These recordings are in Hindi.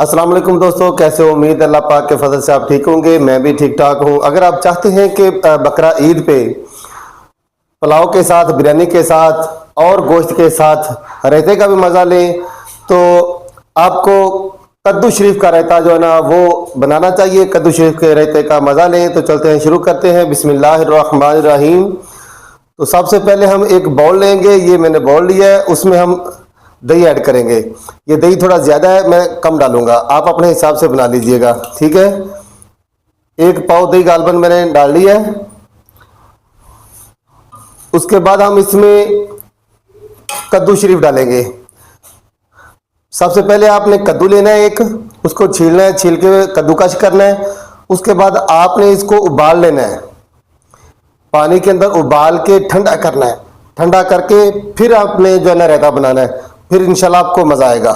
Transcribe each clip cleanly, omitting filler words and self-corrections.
अस्सलाम वालेकुम दोस्तों, कैसे हो? उम्मीद अल्लाह पाक के फजल से आप ठीक होंगे। मैं भी ठीक ठाक हूँ। अगर आप चाहते हैं कि बकरा ईद पे पुलाव के साथ, बिरयानी के साथ और गोश्त के साथ रायते का भी मज़ा लें तो आपको कद्दू शरीफ का रायता जो है ना वो बनाना चाहिए। कद्दू शरीफ के रायते का मज़ा लें तो चलते हैं, शुरू करते हैं। बिस्मिल्लाहिर्रहमानिर्रहीम। तो सबसे पहले हम एक बाउल लेंगे। ये मैंने बाउल लिया है, उसमें हम दही ऐड करेंगे। ये दही थोड़ा ज़्यादा है, मैं कम डालूंगा, आप अपने हिसाब से बना लीजिएगा, ठीक है। एक पाव दही गालबन मैंने डाल लिया है। उसके बाद हम इसमें कद्दू शरीफ डालेंगे। सबसे पहले आपने कद्दू लेना है, एक उसको छीलना है, छील के कद्दूकश करना है। उसके बाद आपने इसको उबाल लेना है, पानी के अंदर उबाल के ठंडा करना है। ठंडा करके फिर आपने जो है ना रायता बनाना है, फिर इंशाल्लाह आपको मज़ा आएगा।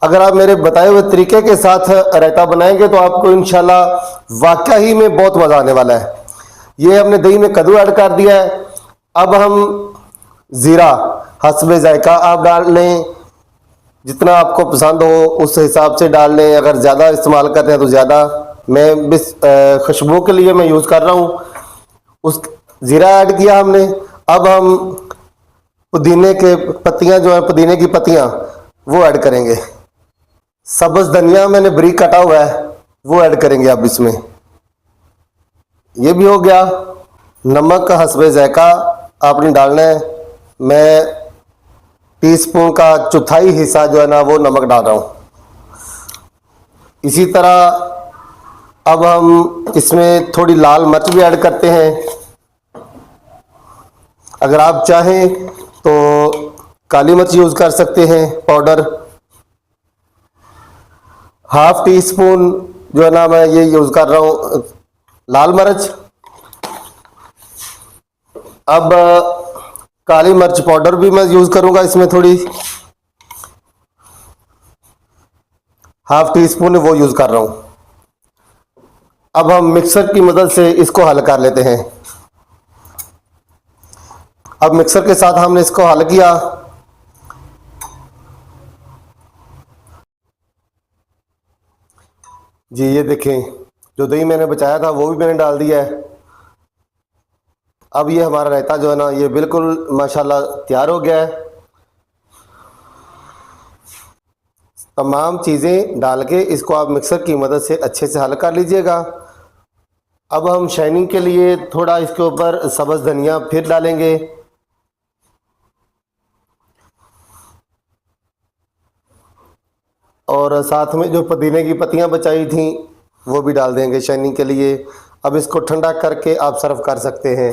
अगर आप मेरे बताए हुए तरीके के साथ रायता बनाएंगे तो आपको इंशाल्लाह वाकई ही में बहुत मज़ा आने वाला है। ये हमने दही में कद्दू ऐड कर दिया है। अब हम ज़ीरा हस्बे जायका आप डाल लें, जितना आपको पसंद हो उस हिसाब से डाल लें। अगर ज़्यादा इस्तेमाल करते हैं तो ज़्यादा, मैं बस खुशबू के लिए मैं यूज़ कर रहा हूँ। उस ज़ीरा ऐड किया हमने। अब हम पुदीने के पत्तियां जो है, पुदीने की पत्तियां वो ऐड करेंगे। सब्ज़ धनिया मैंने बारीक कटा हुआ है, वो ऐड करेंगे अब इसमें। ये भी हो गया। नमक हस्बे जायका आपने डालना है। मैं टीस्पून का चौथाई हिस्सा जो है ना वो नमक डाल रहा हूँ। इसी तरह अब हम इसमें थोड़ी लाल मिर्च भी ऐड करते हैं। अगर आप चाहें तो काली मिर्च यूज़ कर सकते हैं पाउडर। हाफ टी स्पून जो है ना मैं ये यूज़ कर रहा हूँ लाल मिर्च। अब काली मिर्च पाउडर भी मैं यूज़ करूँगा इसमें, थोड़ी हाफ टी स्पून वो यूज़ कर रहा हूँ। अब हम मिक्सर की मदद से इसको हल कर लेते हैं। अब मिक्सर के साथ हमने इसको हल किया। जी ये देखें, जो दही मैंने बचाया था वो भी मैंने डाल दिया है। अब ये हमारा रायता जो है ना ये बिल्कुल माशाल्लाह तैयार हो गया है। तमाम चीज़ें डाल के इसको आप मिक्सर की मदद से अच्छे से हल कर लीजिएगा। अब हम शाइनिंग के लिए थोड़ा इसके ऊपर सब्ज़ धनिया फिर डालेंगे। और साथ में जो पुदीने की पत्तियां बचाई थी वो भी डाल देंगे शाइनिंग के लिए। अब इसको ठंडा करके आप सर्व कर सकते हैं।